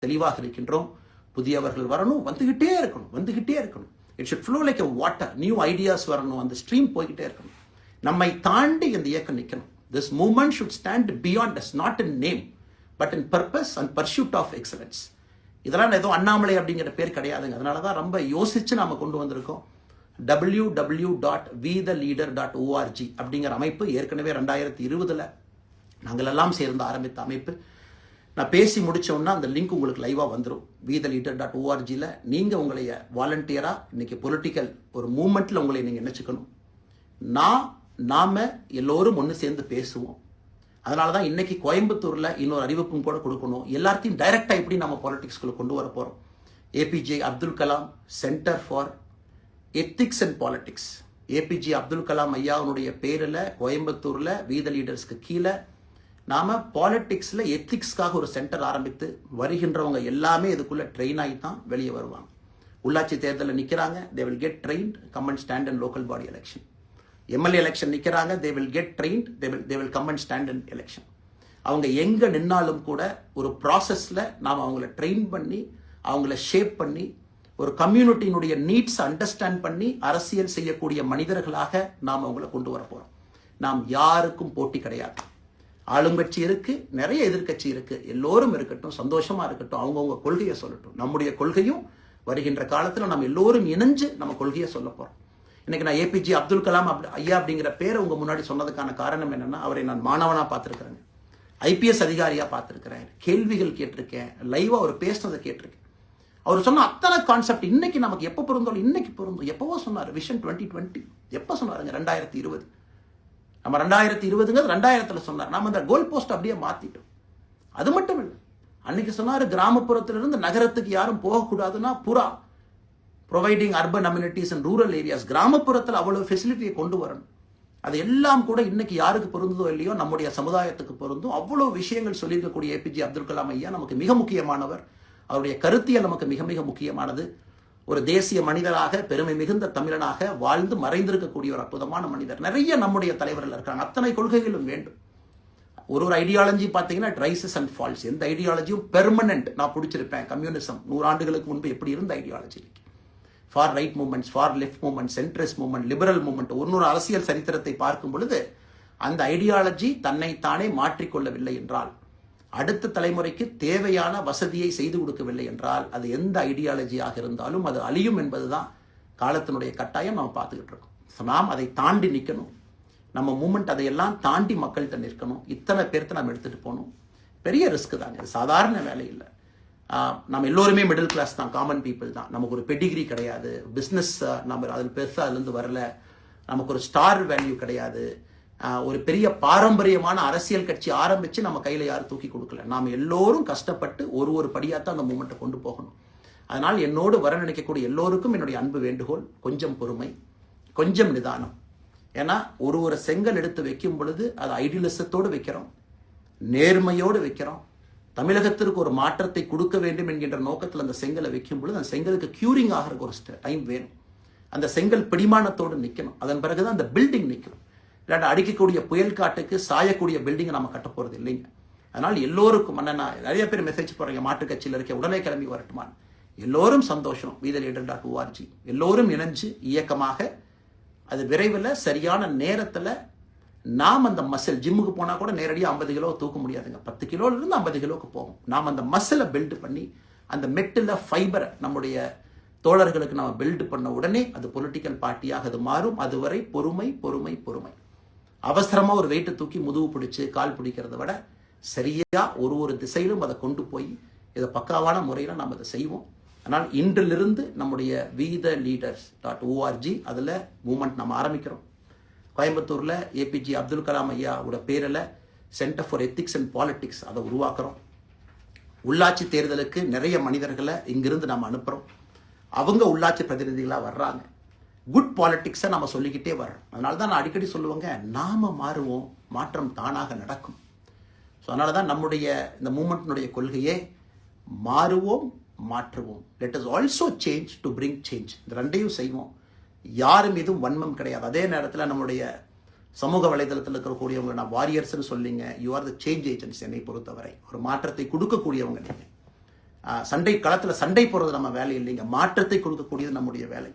தெளிவாக இருக்கின்றோம். புதியவர்கள் வரணும், வந்துகிட்டே இருக்கணும். It should flow like a water. New ideas வரணும், அந்த ஸ்ட்ரீம் போய்கிட்டே இருக்கணும். நம்மை தாண்டி இந்த இயக்கம் நிற்கணும். This movement should stand beyond us, not in name but in purpose and pursuit of excellence. இதெல்லாம் ஏதோ அண்ணாமலை அப்படிங்கிற பேர் கிடையாதுங்க. அதனால தான் ரொம்ப யோசிச்சு நாம கொண்டு வந்திருக்கோம். www.vetheleader.org அப்படிங்கிற அமைப்பு ஏற்கனவே 2020 நாங்கள் எல்லாம் சேர்ந்து ஆரம்பித்த அமைப்பு. நான் பேசி முடிச்சோன்னா அந்த லிங்க் உங்களுக்கு லைவாக வந்துடும். vetheleader.org நீங்கள் உங்களைய வாலண்டியராக இன்னைக்கு பொலிட்டிக்கல் ஒரு மூமெண்ட்டில் உங்களை நீங்கள் நினச்சிக்கணும். நாம எல்லோரும் ஒன்று சேர்ந்து பேசுவோம். அதனால தான் இன்னைக்கு கோயம்புத்தூரில் இன்னொரு அறிவிப்பும் கூட கொடுக்கணும். எல்லாத்தையும் டைரக்டாக எப்படி நம்ம பாலிடிக்ஸ்குள்ளே கொண்டு வர போகிறோம். APJ Abdul Kalam centre for ethics and politics, APJ Abdul Kalam ஐயாவுடைய பேரில் கோயம்புத்தூரில் வீத லீடர்ஸ்க்கு கீழே நாம் பாலிடிக்ஸில் எத்திக்ஸ்க்காக ஒரு சென்டர் ஆரம்பித்து வருகின்றவங்க எல்லாமே இதுக்குள்ளே ட்ரெயின் ஆகி தான் வெளியே வருவாங்க. உள்ளாட்சி தேர்தலில் நிற்கிறாங்க, they will get trained, come and stand in local body election. MLA election நிற்கிறாங்க, they will get trained, they will come and stand in election. அவங்க எங்கே நின்னாலும் கூட ஒரு ப்ராசஸில் நாம் அவங்கள ட்ரெயின் பண்ணி அவங்கள ஷேப் பண்ணி ஒரு கம்யூனிட்டியினுடைய நீட்ஸ் அண்டர்ஸ்டாண்ட் பண்ணி அரசியல் செய்யக்கூடிய மனிதர்களாக நாம் அவங்கள கொண்டு வர போகிறோம். நாம் யாருக்கும் போட்டி கிடையாது. ஆளுங்கட்சி இருக்கு, நிறைய எதிர்கட்சி இருக்கு, எல்லோரும் இருக்கட்டும், சந்தோஷமா இருக்கட்டும், அவங்கவுங்க கொள்கையை சொல்லட்டும். நம்முடைய கொள்கையும் வருகின்ற காலத்தில் நம்ம எல்லோரும் இணைஞ்சு நம்ம கொள்கையை சொல்ல போறோம். இன்னைக்கு நான் ஏபிஜே அப்துல் கலாம் ஐயா அப்படிங்கிற பேரை உங்க முன்னாடி சொன்னதுக்கான காரணம் என்னன்னா, அவரை நான் மாணவனா பார்த்திருக்கிறேன், ஐபிஎஸ் அதிகாரியா பார்த்திருக்கிறேன், கேள்விகள் கேட்டிருக்கேன், லைவா அவர் பேசினதை கேட்டிருக்கேன். அவர் சொன்ன அத்தனை கான்செப்ட் இன்னைக்கு நமக்கு எப்போ பொருந்தோம், இன்னைக்கு பொருந்தும். எப்பவோ சொன்னார் விஷன் 2020, எப்போ சொன்னாருங்க? 2020. நம்ம 2020 2000 சொன்னார். நாம அந்த கோல் போஸ்ட் அப்படியே மாத்திட்டோம். அது மட்டும் இல்லை, அன்னைக்கு சொன்னாரு கிராமப்புறத்திலிருந்து நகரத்துக்கு யாரும் போகக்கூடாதுன்னா புறா providing urban amenities and rural areas, கிராமப்புறத்தில் அவ்வளவு ஃபெசிலிட்டியை கொண்டு வரணும். அது எல்லாம் கூட இன்னைக்கு யாருக்கு பொருந்ததோ இல்லையோ நம்முடைய சமுதாயத்துக்கு பொருந்தும். அவ்வளவு விஷயங்கள் சொல்லியிருக்கக்கூடிய ஏபிஜே அப்துல் கலாம் ஐயா நமக்கு மிக முக்கியமானவர். அவருடைய கருத்தியல் நமக்கு மிக மிக முக்கியமானது. ஒரு தேசிய மனிதராக, பெருமை மிகுந்த தமிழனாக வாழ்ந்து மறைந்திருக்கக்கூடிய ஒரு அற்புதமான மனிதர். நிறைய நம்முடைய தலைவர்கள் இருக்காங்க. அத்தனை கொள்கைகளும் வேண்டும். ஒரு ஐடியாலஜி பார்த்தீங்கன்னா ரைசஸ் அண்ட் ஃபால்ஸ். எந்த ஐடியாலஜியும் பெர்மனன்ட் நான் பிடிச்சிருப்பேன். கம்யூனிசம் 100 ஆண்டுகளுக்கு முன்பு எப்படி இருந்த ideology, for right movements, for left movement, centrist movement, liberal movement, ஒரு அரசியல் சரித்திரத்தை பார்க்கும் பொழுது அந்த ஐடியாலஜி தன்னைத்தானே மாற்றிக்கொள்ளவில்லை என்றால், அடுத்த தலைமுறைக்கு தேவையான வசதியை செய்து கொடுக்கவில்லை என்றால், அது எந்த ஐடியாலஜியாக இருந்தாலும் அது அழியும் என்பதுதான் காலத்தினுடைய கட்டாயம். நம்ம பார்த்துக்கிட்டு இருக்கோம். நாம் அதை தாண்டி நிற்கணும். நம்ம மூமெண்ட் அதையெல்லாம் தாண்டி மக்கள்கிட்ட நிற்கணும். இத்தனை பேர்த்த நம்ம எடுத்துட்டு போகணும். பெரிய ரிஸ்க் தாங்க, சாதாரண வேலை இல்லை. நம்ம எல்லோருமே மிடில் கிளாஸ் தான், காமன் பீப்புள் தான். நமக்கு ஒரு பெடிகிரி கிடையாது, பிஸ்னஸ் நம்ம அதில் பெருசாக அதுலேருந்து வரல, நமக்கு ஒரு ஸ்டார் வேல்யூ கிடையாது, ஒரு பெரிய பாரம்பரியமான அரசியல் கட்சி ஆரம்பிச்சு நம்ம கையில் யாரும் தூக்கி கொடுக்கல. நாம் எல்லோரும் கஷ்டப்பட்டு ஒரு படியாத்தான் அந்த மூமெண்ட்டை கொண்டு போகணும். அதனால் என்னோடு வர நினைக்கக்கூடிய எல்லோருக்கும் என்னுடைய அன்பு வேண்டுகோள், கொஞ்சம் பொறுமை, கொஞ்சம் நிதானம். ஏன்னா ஒரு செங்கல் எடுத்து வைக்கும் பொழுது அது ஐடியலிசத்தோடு வைக்கிறோம், நேர்மையோடு வைக்கிறோம். தமிழகத்திற்கு ஒரு மாற்றத்தை கொடுக்க வேண்டும் என்கின்ற நோக்கத்தில் அந்த செங்கலை வைக்கும் பொழுது அந்த செங்கலுக்கு கியூரிங் ஆகிறதுக்கு ஒரு டைம் வேணும். அந்த செங்கல் பிடிமானத்தோடு நிற்கணும். அதன் பிறகுதான் அந்த பில்டிங் நிற்கும். இல்லாட்ட அடிக்கக்கூடிய புயல் காட்டுக்கு சாயக்கூடிய பில்டிங்கை நம்ம கட்ட போறது இல்லைங்க. அதனால் எல்லோருக்கும் நிறைய பேர் மெசேஜ் போடுறீங்க, மாற்றுக் கட்சியில் இருக்க உடனே கிளம்பி வரட்டுமா. எல்லோரும் சந்தோஷம். vetheleader.org எல்லோரும் இணைஞ்சு இயக்கமாக அது விரைவில் சரியான நேரத்தில் நாம் அந்த மசில், ஜிம்முக்கு போனால் கூட நேரடியாக 50 கிலோ தூக்க முடியாதுங்க, 10 கிலோலேருந்து 50 கிலோக்கு போகும். நாம் அந்த மசிலை பில்டு பண்ணி அந்த மெட்டில் ஃபைபரை நம்முடைய தோழர்களுக்கு நம்ம பில்டு பண்ண உடனே அது பொலிட்டிக்கல் பார்ட்டியாக அது மாறும். அதுவரை பொறுமை பொறுமை பொறுமை. அவசரமாக ஒரு வெயிட்டை தூக்கி முதுகு பிடிச்சு கால் பிடிக்கிறத விட சரியா ஒரு திசையிலும் அதை கொண்டு போய் இதை பக்காவான முறையில் நாம் அதை செய்வோம். ஆனால் இன்றிலிருந்து நம்முடைய vetheleaders.org அதில் மூமெண்ட் நம்ம ஆரம்பிக்கிறோம். கோயம்புத்தூரில் ஏபிஜே அப்துல் கலாம் ஐயாவோட பேரில் centre for ethics and politics அதை உருவாக்குறோம். உள்ளாட்சி தேர்தலுக்கு நிறைய மனிதர்களை இங்கிருந்து நம்ம அனுப்புகிறோம். அவங்க உள்ளாட்சி பிரதிநிதிகளாக வர்றாங்க. குட் பாலிடிக்ஸை நம்ம சொல்லிக்கிட்டே வர்றோம். அதனால தான் நான் அடிக்கடி சொல்லுவாங்க, நாம மாறுவோம், மாற்றம் தானாக நடக்கும். ஸோ அதனால தான் நம்முடைய இந்த மூமெண்ட்டினுடைய கொள்கையே மாறுவோம், மாற்றுவோம். Let us also change to bring change. இந்த ரெண்டையும் செய்வோம். யார் மீதும் வன்மம் கிடையாது. அதே நேரத்தில் நம்முடைய சமூக வலைதளத்தில் இருக்கக்கூடியவங்க நான் வாரியர்ஸ்ன்னு சொல்லிங்க, you are the change agents. என்னை பொறுத்தவரை ஒரு மாற்றத்தை கொடுக்கக்கூடியவங்க நீங்கள். சண்டை களத்தில் சண்டை போடுறது நம்ம வேலை இல்லைங்க. மாற்றத்தை கொடுக்கக்கூடியது நம்முடைய வேலை.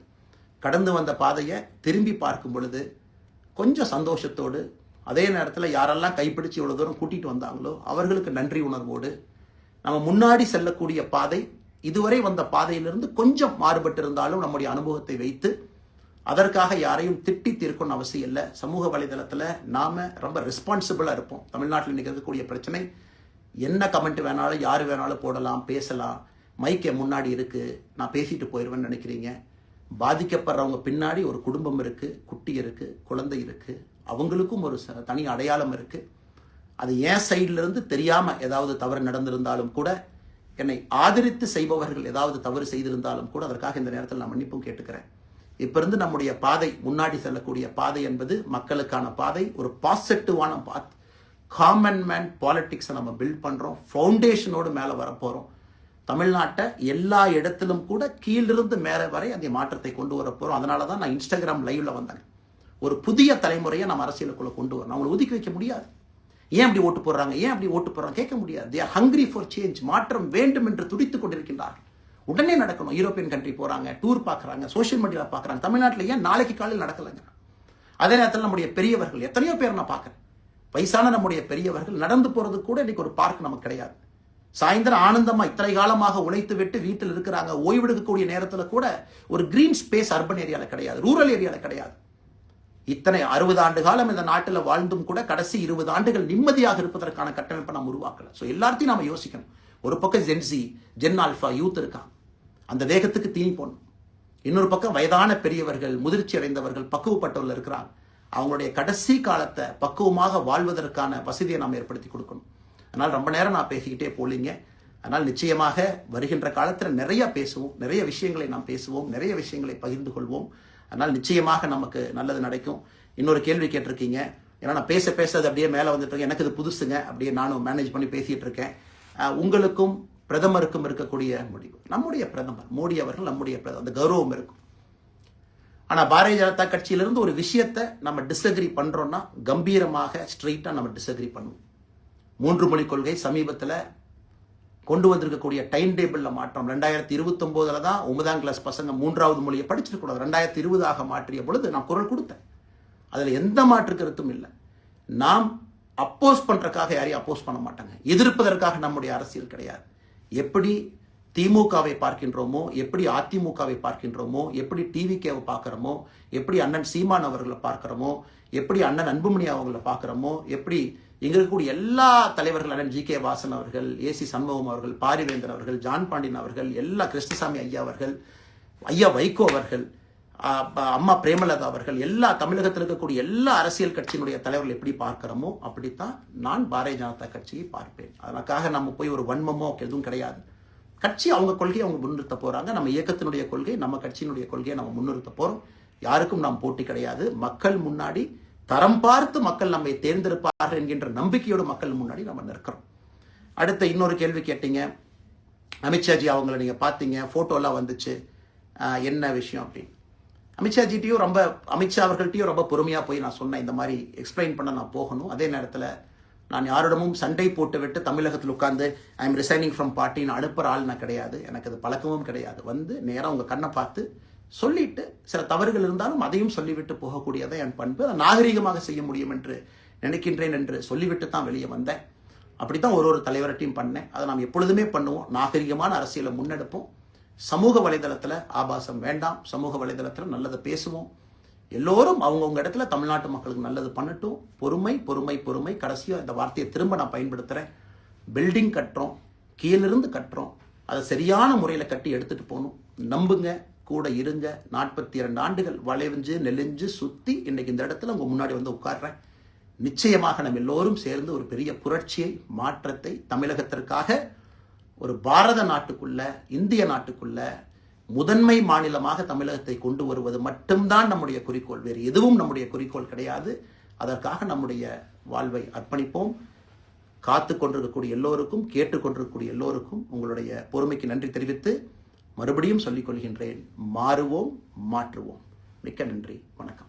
கடந்து வந்த பாதையை திரும்பி பார்க்கும் பொழுது கொஞ்சம் சந்தோஷத்தோடு, அதே நேரத்தில் யாரெல்லாம் கைப்பிடிச்சு இவ்வளோ தூரம் கூட்டிகிட்டு வந்தாங்களோ அவர்களுக்கு நன்றி உணர்வோடு, நம்ம முன்னாடி செல்லக்கூடிய பாதை இதுவரை வந்த பாதையிலிருந்து கொஞ்சம் மாறுபட்டு இருந்தாலும் நம்முடைய அனுபவத்தை வைத்து அதற்காக யாரையும் திட்டி தீர்க்கணும்னு அவசியம் இல்லை. சமூக வலைதளத்தில் நாம் ரொம்ப ரெஸ்பான்சிபிளாக இருப்போம். தமிழ்நாட்டில் இன்றைக்கி இருக்கக்கூடிய பிரச்சனை, என்ன கமெண்ட் வேணாலும் யார் வேணாலும் போடலாம், பேசலாம், மைக்கை முன்னாடி இருக்குது, நான் பேசிட்டு போயிடுவேன்னு நினைக்கிறீங்க. பாதிக்கப்படுறவங்க பின்னாடி ஒரு குடும்பம் இருக்குது, குட்டி இருக்குது, குழந்தை இருக்குது, அவங்களுக்கும் ஒரு தனி அடையாளம் இருக்குது. அது என் சைட்லேருந்து தெரியாமல் ஏதாவது தவறு நடந்திருந்தாலும் கூட, என்னை ஆதரித்து செய்பவர்கள் ஏதாவது தவறு செய்திருந்தாலும் கூட அதற்காக இந்த நேரத்தில் நான் மன்னிப்பும் கேட்டுக்கிறேன். இப்போ இருந்து நம்முடைய பாதை, முன்னாடி செல்லக்கூடிய பாதை என்பது மக்களுக்கான பாதை, ஒரு பாசிட்டிவான பாத். காமன் மேன் பாலிட்டிக்ஸை நம்ம பில்ட் பண்ணுறோம், ஃபவுண்டேஷனோடு மேலே வரப்போகிறோம். தமிழ்நாட்டை எல்லா இடத்திலும் கூட கீழிருந்து மேலே வரை அந்த மாற்றத்தை கொண்டு வர போகிறோம். அதனால தான் நான் இன்ஸ்டாகிராம் லைவ்ல வந்தேன். ஒரு புதிய தலைமுறையை நம்ம அரசியலுக்குள்ள கொண்டு வரணும். அவங்களை ஒதுக்கி வைக்க முடியாது. ஏன் அப்படி ஓட்டு போடுறாங்க, ஏன் அப்படி ஓட்டு போடுறாங்க கேட்க முடியாது. They are hungry for change. மாற்றம் வேண்டும் என்று துடித்துக் கொண்டிருக்கின்றார்கள். உடனே நடக்கணும். யூரோப்பியன் கண்ட்ரி போறாங்க, டூர் பார்க்குறாங்க, சோஷியல் மீடியாவில் பார்க்குறாங்க. தமிழ்நாட்டில் ஏன் நாளைக்கு காலையில் நடக்கலைங்க? அதே நேரத்தில் நம்முடைய பெரியவர்கள் எத்தனையோ பேர் நான் பார்க்குறேன். வயசான நம்முடைய பெரியவர்கள் நடந்து போறது கூட இன்னைக்கு ஒரு பார்க் நமக்கு கிடையாது. சாயந்தரம் ஆனந்தமா இத்தனை காலமாக உழைத்து விட்டு வீட்டில் இருக்கிறாங்க. ஓய்வெடுக்கக்கூடிய நேரத்தில் கூட ஒரு கிரீன் ஸ்பேஸ் அர்பன் ஏரியாவில் கிடையாது, ரூரல் ஏரியாவில் கிடையாது. இத்தனை 60 ஆண்டு காலம் இந்த நாட்டில் வாழ்ந்தும் கூட கடைசி 20 ஆண்டுகள் நிம்மதியாக இருப்பதற்கான கட்டமைப்பை நாம் உருவாக்கல. ஸோ எல்லாத்தையும் நாம யோசிக்கணும். ஒரு பக்கம் ஜென்சி, ஜென் ஆல்ஃபா யூத் இருக்காங்க, அந்த வேகத்துக்கு தீனி போடணும். இன்னொரு பக்கம் வயதான பெரியவர்கள், முதிர்ச்சி அடைந்தவர்கள், பக்குவப்பட்டவர்கள் இருக்கிறாங்க. அவங்களுடைய கடைசி காலத்தை பக்குவமாக வாழ்வதற்கான வசதியை நாம் ஏற்படுத்தி கொடுக்கணும். அதனால் ரொம்ப நேரம் நான் பேசிக்கிட்டே போலீங்க. அதனால் நிச்சயமாக வருகின்ற காலத்தில் நிறைய பேசுவோம், நிறைய விஷயங்களை நாம் பேசுவோம், நிறைய விஷயங்களை பகிர்ந்து கொள்வோம். அதனால் நிச்சயமாக நமக்கு நல்லது நடக்கும். இன்னொரு கேள்வி கேட்டிருக்கீங்க, ஏன்னா நான் பேச அது அப்படியே மேலே வந்துட்டு இருக்கேன், எனக்கு இது புதுசுங்க, அப்படியே நானும் மேனேஜ் பண்ணி பேசிகிட்டு இருக்கேன். உங்களுக்கும் பிரதமருக்கும் இருக்கக்கூடிய முடிவு, நம்முடைய பிரதமர் மோடி அவர்கள் நம்முடைய பிரதமர், அந்த கௌரவம் இருக்கும். ஆனால் பாரதிய ஜனதா கட்சியிலிருந்து ஒரு விஷயத்தை நம்ம டிஸ்அக்ரி பண்ணுறோன்னா கம்பீரமாக ஸ்ட்ரெயிட்டாக நம்ம டிஸ்அக்ரி பண்ணுவோம். 3 மொழி கொள்கை சமீபத்தில் கொண்டு வந்திருக்கக்கூடிய டைம் டேபிளில் மாற்றம் 2029 தான் 9ஆம் கிளாஸ் பசங்க 3வது மொழியை படிச்சிருக்கூடாது, 2020 மாற்றிய பொழுது நான் குரல் கொடுத்தேன். அதில் எந்த மாற்று கருத்தும் இல்லை. நாம் அப்போஸ் பண்ணுறதுக்காக யாரையும் அப்போஸ் பண்ண மாட்டாங்க, எதிர்ப்பதற்காக நம்முடைய அரசியல் கிடையாது. எப்படி திமுகவை பார்க்கின்றோமோ, எப்படி அதிமுகவை பார்க்கின்றோமோ, எப்படி டிவிகேவை பார்க்குறோமோ, எப்படி அண்ணன் சீமான் அவர்களை பார்க்குறோமோ, எப்படி அண்ணன் அன்புமணி அவர்களை பார்க்குறோமோ, எப்படி இங்க இருக்கக்கூடிய எல்லா தலைவர்கள், அண்ணன் ஜி.கே. வாசன் அவர்கள், ஏசி சண்முகம் அவர்கள், பாரிவேந்தர் அவர்கள், ஜான் பாண்டியன் அவர்கள், எல்லா கிருஷ்ணசாமி ஐயா அவர்கள், ஐயா வைகோ அவர்கள், அம்மா பிரேமலதா அவர்கள், எல்லா தமிழகத்தில் இருக்கக்கூடிய எல்லா அரசியல் கட்சியினுடைய தலைவர்கள் எப்படி பார்க்கிறோமோ அப்படித்தான் நான் பாரதிய ஜனதா கட்சியை பார்ப்பேன். அதற்காக நம்ம போய் ஒரு வன்மமோ எதுவும் கிடையாது. கட்சி அவங்க கொள்கையை அவங்க முன்னிறுத்த போறாங்க. நம்ம இயக்கத்தினுடைய கொள்கை, நம்ம கட்சியினுடைய கொள்கையை நம்ம முன்னிறுத்த போறோம். யாருக்கும் நாம் போட்டி கிடையாது. மக்கள் முன்னாடி தரம் பார்த்து மக்கள் நம்மை தேர்ந்தெடுப்பார்கள் என்கின்ற நம்பிக்கையோடு மக்கள் முன்னாடி நம்ம நிற்கிறோம். அடுத்த இன்னொரு கேள்வி கேட்டீங்க, அமித்ஷாஜி அவங்கள நீங்க பார்த்தீங்க, போட்டோலாம் வந்துச்சு, என்ன விஷயம் அப்படின்னு. அமித்ஷாஜிட்டையும் அமித்ஷா அவர்கள்ட்டையும் ரொம்ப பொறுமையாக போய் நான் சொன்னேன், இந்த மாதிரி எக்ஸ்பிளைன் பண்ண நான் போகணும். அதே நேரத்தில் நான் யாரிடமும் சண்டை போட்டு விட்டு தமிழகத்தில் உட்கார்ந்து ஐ எம் ரிசைனிங் ஃப்ரம் பார்ட்டின்னு அனுப்புகிற ஆள் நான் கிடையாது. எனக்கு அது பழக்கமும் கிடையாது. வந்து நேராக உங்கள் கண்ணை பார்த்து சொல்லிட்டு, சில தவறுகள் இருந்தாலும் அதையும் சொல்லிவிட்டு போகக்கூடியதை என் பண்பு. அதை நாகரீகமாக செய்ய முடியும் என்று நினைக்கின்றேன் என்று சொல்லிவிட்டு தான் வெளியே வந்தேன். அப்படித்தான் ஒரு தலைவர்கிட்டையும் பண்ணேன். அதை நாம் எப்பொழுதுமே பண்ணுவோம். நாகரீகமான அரசியலை முன்னெடுப்போம். சமூக வலைதளத்தில் ஆபாசம் வேண்டாம். சமூக வலைதளத்தில் நல்லதை பேசுவோம். எல்லோரும் அவங்கவுங்க இடத்துல தமிழ்நாட்டு மக்களுக்கு நல்லது பண்ணட்டும். பொறுமை பொறுமை பொறுமை. கடைசியாக இந்த வார்த்தையை திரும்ப நான் பயன்படுத்துகிறேன். பில்டிங் கட்டுறோம், கீழிருந்து கட்டுறோம், அதை சரியான முறையில் கட்டி எடுத்துகிட்டு போகணும். நம்புங்க, கூட இருங்க. 42 ஆண்டுகள் வளைஞ்சு நெளிஞ்சு சுற்றி இன்னைக்கு இந்த இடத்துல உங்கள் முன்னாடி வந்து உட்கார்றேன். நிச்சயமாக நம்ம எல்லோரும் சேர்ந்து ஒரு பெரிய புரட்சியை, மாற்றத்தை தமிழகத்திற்காக, ஒரு பாரத நாட்டுக்குள்ள, இந்திய நாட்டுக்குள்ள முதன்மை மாநிலமாக தமிழகத்தை கொண்டு வருவது மட்டும்தான் நம்முடைய குறிக்கோள். வேறு எதுவும் நம்முடைய குறிக்கோள் கிடையாது. அதற்காக நம்முடைய வாழ்வை அர்ப்பணிப்போம். காத்து கொண்டிருக்கக்கூடிய எல்லோருக்கும், கேட்டுக்கொண்டிருக்கக்கூடிய எல்லோருக்கும் உங்களுடைய பொறுமைக்கு நன்றி தெரிவித்து மறுபடியும் சொல்லிக் கொள்கின்றேன். மாறுவோம், மாற்றுவோம். மிக்க நன்றி. வணக்கம்.